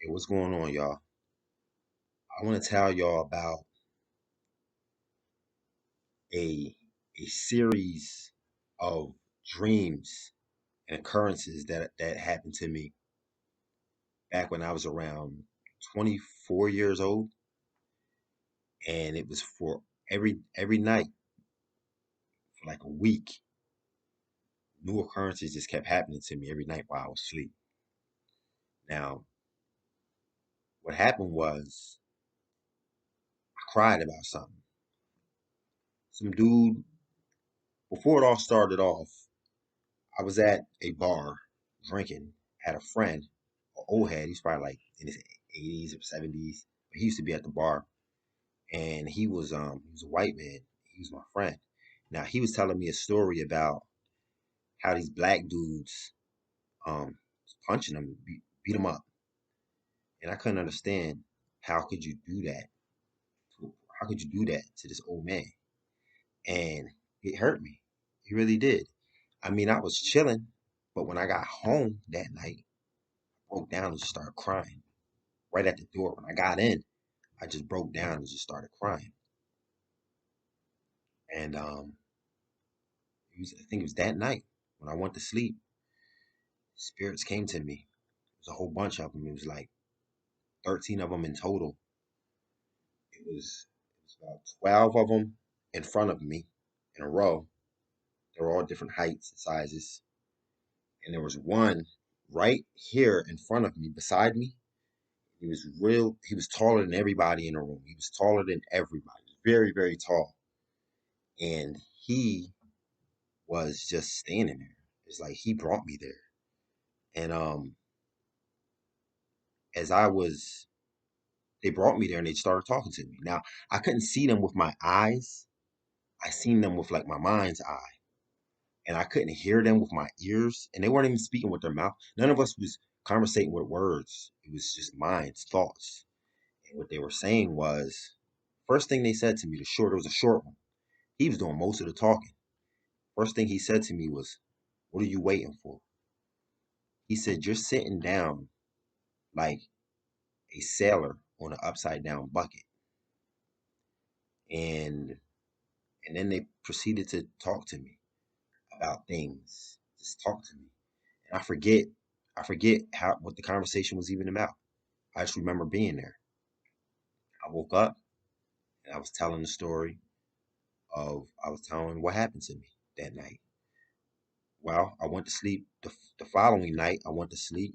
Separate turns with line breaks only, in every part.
Hey, what's going on, y'all? I want to tell y'all about a a series of dreams and occurrences that happened to me back when I was around 24 years old, and it was for every night for like a week. New occurrences just kept happening to me every night while I was asleep. Now, what happened was I cried about something. Some dude, before it all started off, I was at a bar drinking, had a friend, an old head, he's probably like in his 80s or 70s. But he used to be at the bar, and he was a white man. He was my friend. Now he was telling me a story about how these black dudes was punching him, beat him up. And I couldn't understand, how could you do that? How could you do that to this old man? And it hurt me. It really did. I mean, I was chilling, but when I got home that night, I broke down and just started crying right at the door. When I got in, I just broke down and just started crying. And I think it was that night when I went to sleep. Spirits came to me. It was a whole bunch of them. It was like 13 of them in total. It was about 12 of them in front of me in a row. They were all different heights and sizes. And there was one right here in front of me, beside me. He was taller than everybody in the room. He was taller than everybody. Very, very tall. And he was just standing there. It's like he brought me there. And as I was they brought me there and they started talking to me. Now, I couldn't see them with my eyes. I seen them with like my mind's eye. And I couldn't hear them with my ears. And they weren't even speaking with their mouth. None of us was conversating with words. It was just minds, thoughts. And what they were saying was, first thing they said to me, it was a short one. He was doing most of the talking. First thing he said to me was, "What are you waiting for?" He said, "You're sitting down like a sailor on an upside down bucket." And and then they proceeded to talk to me about things. Just talk to me. And I forget how what the conversation was even about. I just remember being there. I woke up and I was telling what happened to me that night. Well, I went to sleep the following night. I went to sleep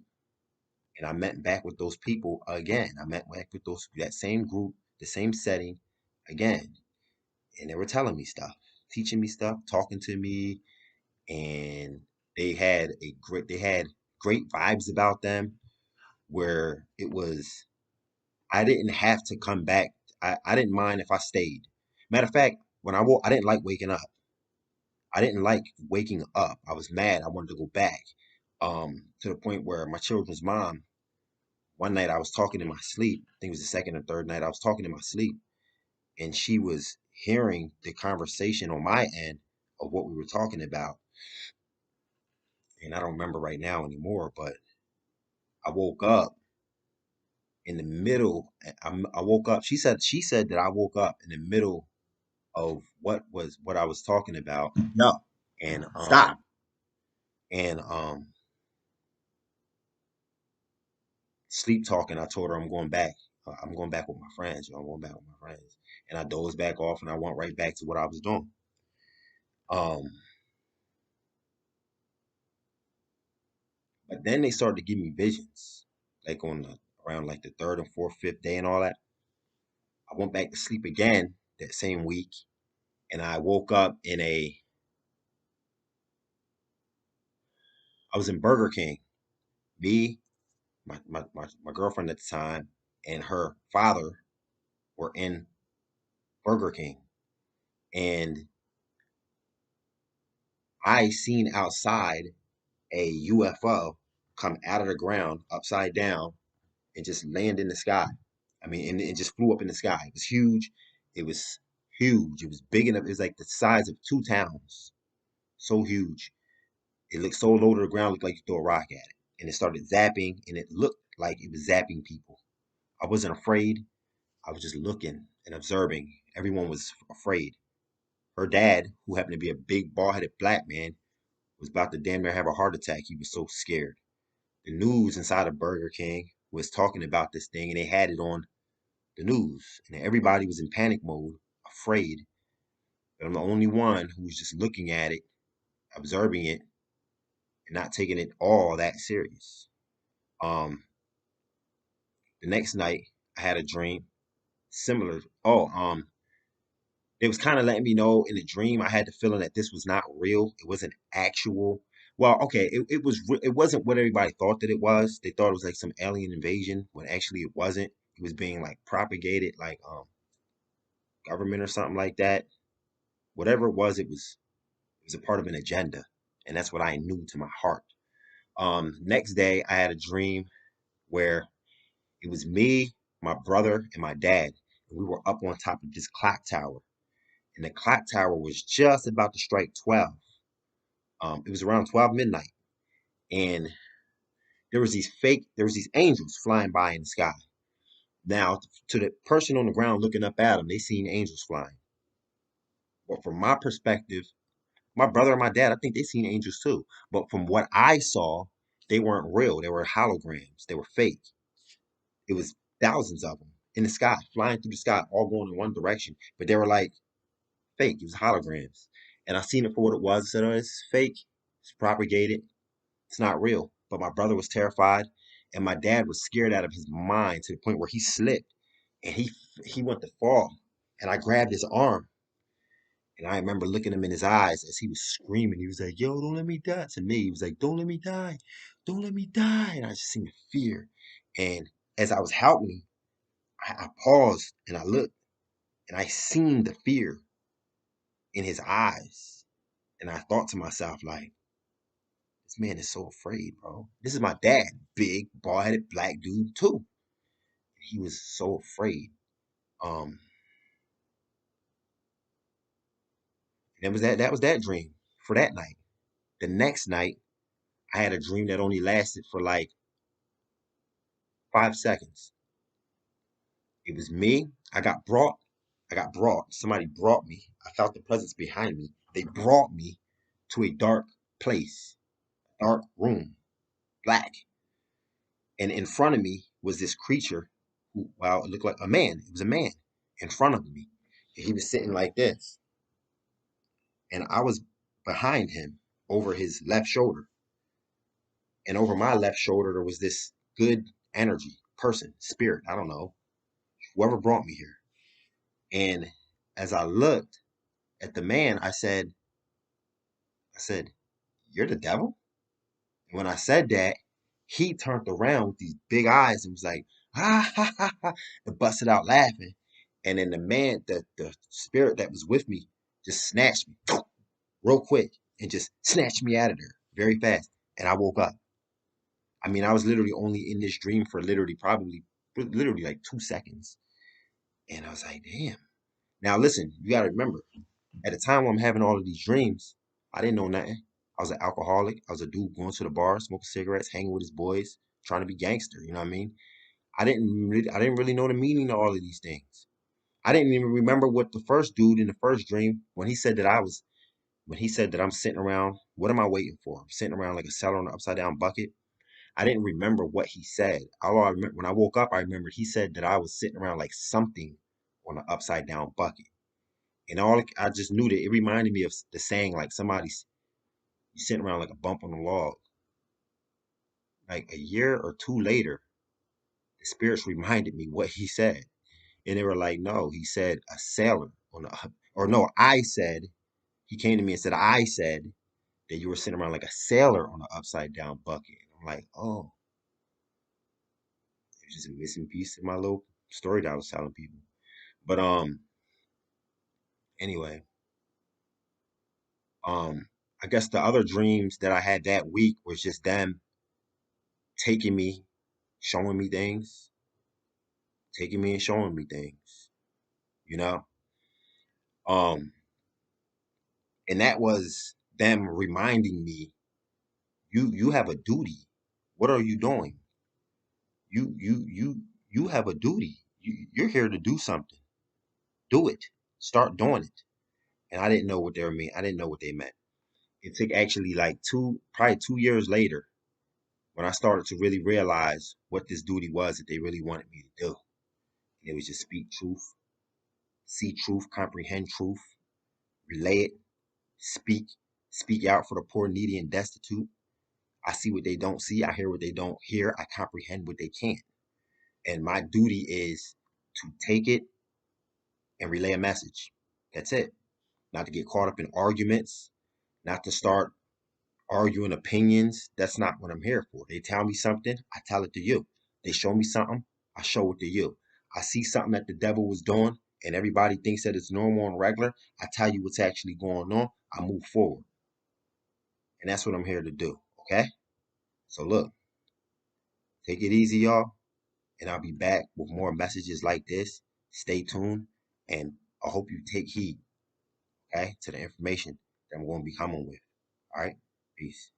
and I met back with those people again. I met back with that same group, the same setting again. And they were telling me stuff, teaching me stuff, talking to me, and they had great vibes about them where it was I didn't have to come back. I didn't mind if I stayed. Matter of fact, when I woke, I didn't like waking up. I didn't like waking up. I was mad. I wanted to go back. To the point where my children's mom, one night I was talking in my sleep. I think it was the second or third night I was talking in my sleep, and she was hearing the conversation on my end of what we were talking about. And I don't remember right now anymore, but I woke up in the middle. I woke up. She said that I woke up in the middle of what I was talking about,
Yo,
and
stop.
sleep talking. I told her I'm going back. I'm going back with my friends. I'm going back with my friends, and I dozed back off, and I went right back to what I was doing. Um, but then they started to give me visions, like around like the third and fourth, fifth day, and all that. I went back to sleep again that same week, and I woke up I was in Burger King. Me, my girlfriend at the time, and her father were in Burger King, and I seen outside a UFO come out of the ground upside down and just land in the sky. I mean, and it just flew up in the sky. It was huge. It was huge. It was big enough. It was like the size of two towns. So huge. It looked so low to the ground, looked like you throw a rock at it. And it started zapping, and it looked like it was zapping people. I wasn't afraid. I was just looking and observing. Everyone was afraid. Her dad, who happened to be a big, bald-headed black man, was about to damn near have a heart attack. He was so scared. The news inside of Burger King was talking about this thing, and they had it on the news, and everybody was in panic mode, afraid. But I'm the only one who was just looking at it, observing it, and not taking it all that serious. Um, the next night, I had a dream similar. It was kind of letting me know in the dream. I had the feeling that this was not real. It wasn't actual. Well, okay, it was. It wasn't what everybody thought that it was. They thought it was like some alien invasion, when actually it wasn't. It was being like propagated, like government or something like that. Whatever it was a part of an agenda, and that's what I knew to my heart. Next day, I had a dream where it was me, my brother, and my dad. And we were up on top of this clock tower, and the clock tower was just about to strike 12. It was around 12 midnight, and there was these angels flying by in the sky. Now, to the person on the ground looking up at them, they seen angels flying. But from my perspective, my brother and my dad, I think they seen angels too. But from what I saw, they weren't real. They were holograms. They were fake. It was thousands of them in the sky, flying through the sky, all going in one direction. But they were like fake. It was holograms. And I seen it for what it was. I said, oh, it's fake. It's propagated. It's not real. But my brother was terrified, and my dad was scared out of his mind to the point where he slipped and he went to fall. And I grabbed his arm, and I remember looking him in his eyes as he was screaming. He was like, "Yo, don't let me die!" To me, he was like, "Don't let me die, don't let me die!" And I just seen the fear. And as I was helping, I paused and I looked, and I seen the fear in his eyes. And I thought to myself, like, this man is so afraid, bro. This is my dad, big, bald-headed black dude too. He was so afraid. Um, that was that. That was that dream for that night. The next night, I had a dream that only lasted for like 5 seconds. It was me. I got brought. Somebody brought me. I felt the presence behind me. They brought me to a dark place, dark room, black. And in front of me was this creature who, well, it looked like a man. It was a man in front of me. And he was sitting like this. And I was behind him over his left shoulder. And over my left shoulder, there was this good energy, person, spirit, I don't know, whoever brought me here. And as I looked at the man, I said, "You're the devil?" And when I said that, he turned around with these big eyes and was like, "Ha ha ha ha," and busted out laughing. And then the spirit that was with me just snatched me real quick and just snatched me out of there very fast. And I woke up. I mean, I was literally only in this dream for literally like 2 seconds. And I was like, damn. Now listen, you gotta remember, at the time when I'm having all of these dreams, I didn't know nothing. I was an alcoholic. I was a dude going to the bar, smoking cigarettes, hanging with his boys, trying to be gangster. You know what I mean? I didn't really know the meaning of all of these things. I didn't even remember what the first dude in the first dream, when he said that I'm sitting around. What am I waiting for? I'm sitting around like a sailor on an upside down bucket. I didn't remember what he said. All I remember, when I woke up, I remembered he said that I was sitting around like something on an upside down bucket. And I just knew that it reminded me of the saying, like somebody's sitting around like a bump on a log. Like a year or two later, the spirits reminded me what he said. And they were like, no, he said a sailor on a, or no, I said, he came to me and said, I said that you were sitting around like a sailor on an upside down bucket. And I'm like, oh, it's just a missing piece in my little story that I was telling people. But anyway, um, I guess the other dreams that I had that week was just them taking me, showing me things, taking me and showing me things, you know? Um, and that was them reminding me, you have a duty. What are you doing? You have a duty. You're here to do something. Do it. Start doing it. And I didn't know what they were mean. I didn't know what they meant. It took actually like probably 2 years later, when I started to really realize what this duty was that they really wanted me to do. And it was just speak truth, see truth, comprehend truth, relay it, speak, speak out for the poor, needy, and destitute. I see what they don't see. I hear what they don't hear. I comprehend what they can't. And my duty is to take it and relay a message. That's it. Not to get caught up in arguments, not to start arguing opinions. That's not what I'm here for. They tell me something, I tell it to you. They show me something, I show it to you. I see something that the devil was doing and everybody thinks that it's normal and regular. I tell you what's actually going on. I move forward. And that's what I'm here to do. Okay? So look, take it easy, y'all. And I'll be back with more messages like this. Stay tuned. And I hope you take heed, okay, to the information that I'm going to be coming with. All right? Peace.